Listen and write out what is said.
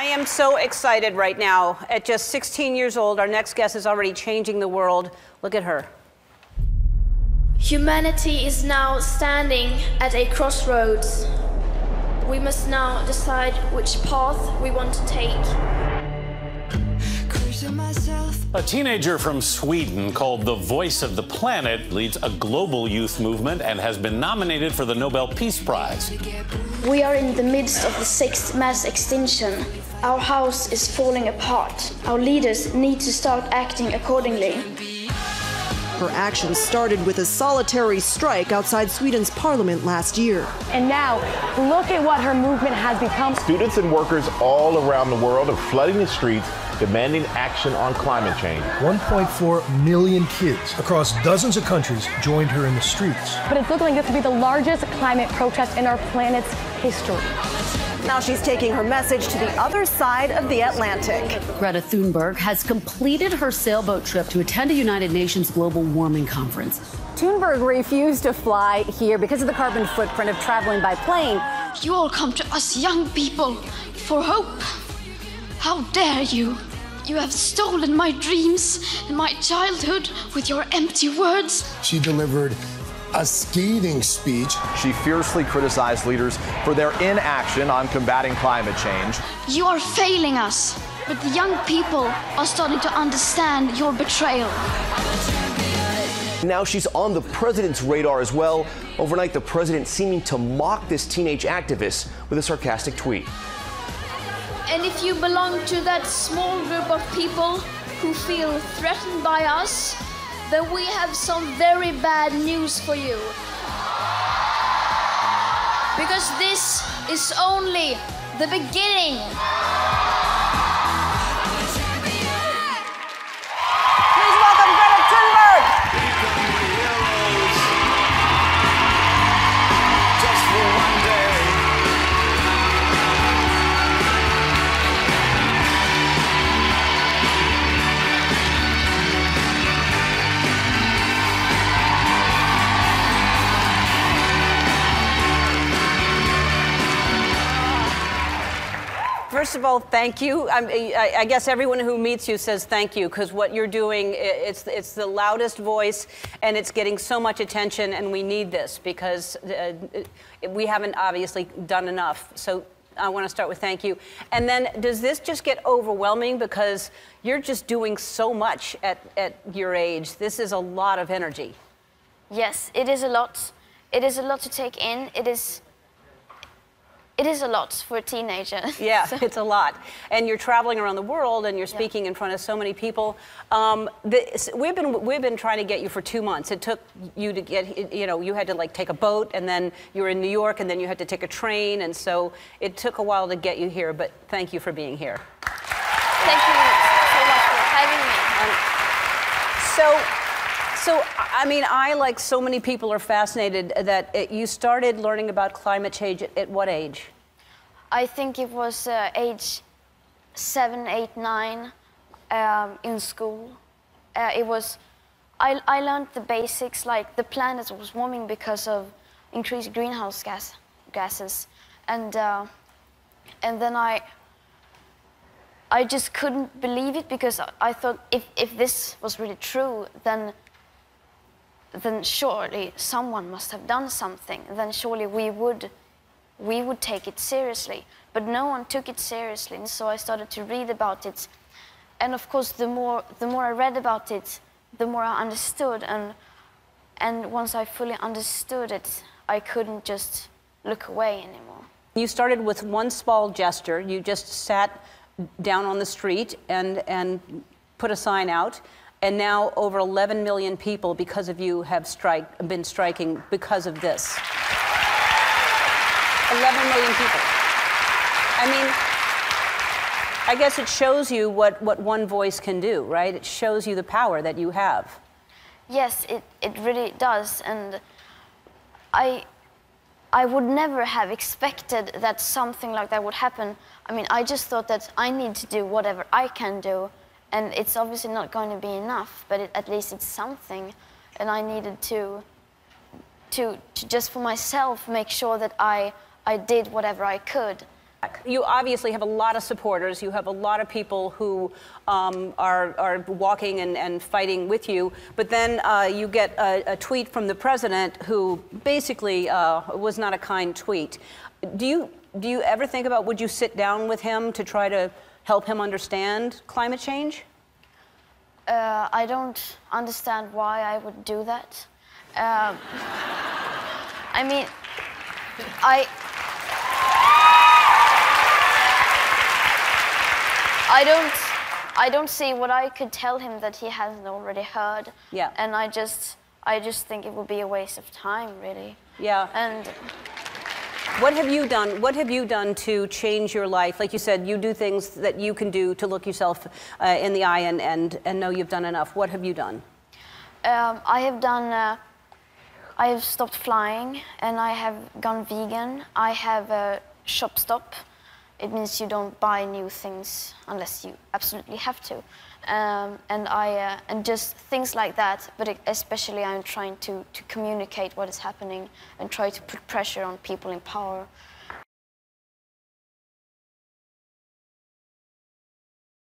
I am so excited right now. At just 16 years old, our next guest is already changing the world. Look at her. Humanity is now standing at a crossroads. We must now decide which path we want to take. A teenager from Sweden called the Voice of the Planet leads a global youth movement and has been nominated for the Nobel Peace Prize. We are in the midst of the 6th mass extinction. Our house is falling apart. Our leaders need to start acting accordingly. Her actions started with a solitary strike outside Sweden's parliament last year. And now, look at what her movement has become. Students and workers all around the world are flooding the streets, demanding action on climate change. 1.4 million kids across dozens of countries joined her in the streets. But it's looking like this could be the largest climate protest in our planet's history. Now she's taking her message to the other side of the Atlantic. Greta Thunberg has completed her sailboat trip to attend a United Nations global warming conference. Thunberg refused to fly here because of the carbon footprint of traveling by plane. You all come to us young people for hope. How dare you? You have stolen my dreams and my childhood with your empty words. She delivered a scathing speech. She fiercely criticized leaders for their inaction on combating climate change. You are failing us, but the young people are starting to understand your betrayal. Now she's on the president's radar as well. Overnight, the president seeming to mock this teenage activist with a sarcastic tweet. And if you belong to that small group of people who feel threatened by us, then we have some very bad news for you. Because this is only the beginning. Please welcome Greta Thunberg. Just for one day. First of all, thank you. I guess everyone who meets you says thank you, because what you're doing, it's the loudest voice, and it's getting so much attention, and we need this, because we haven't obviously done enough. So I want to start with thank you. And then, does this just get overwhelming, because you're just doing so much at your age? This is a lot of energy. Yes, it is a lot. It is a lot to take in. It is a lot for a teenager. Yeah, it's a lot. And you're traveling around the world, and you're speaking in front of so many people. We've been trying to get you for 2 months. It took you to get, you had to like take a boat, and then you were in New York, and then you had to take a train, and so it took a while to get you here, but thank you for being here. Thank you so much for having me. So, I mean, I, like so many people, are fascinated that you started learning about climate change at what age? I think it was age 7, 8, 9 in school. I learned the basics, like the planet was warming because of increased greenhouse gases. And then I just couldn't believe it, because I thought if this was really true, then surely someone must have done something. Then surely we would take it seriously. But no one took it seriously, and so I started to read about it. And of course, the more I read about it, the more I understood. And once I fully understood it, I couldn't just look away anymore. You started with one small gesture. You just sat down on the street and put a sign out. And now over 11 million people, because of you, have been striking because of this. 11 million people. I mean, I guess it shows you what one voice can do, right? It shows you the power that you have. Yes, it really does. And I would never have expected that something like that would happen. I mean, I just thought that I need to do whatever I can do. And it's obviously not going to be enough, but at least it's something. And I needed to just for myself make sure that I did whatever I could. You obviously have a lot of supporters. You have a lot of people who are walking and fighting with you. But then you get a tweet from the president who basically was not a kind tweet. Do you ever think about, would you sit down with him to try to help him understand climate change? I don't understand why I would do that. I mean, I don't see what I could tell him that he hasn't already heard. Yeah. And I just think it would be a waste of time, really. Yeah. And what have you done? What have you done to change your life? Like you said, you do things that you can do to look yourself in the eye and know you've done enough. What have you done? I have stopped flying, and I have gone vegan. I have a shop stop. It means you don't buy new things unless you absolutely have to, and just things like that. But especially, I'm trying to communicate what is happening and try to put pressure on people in power.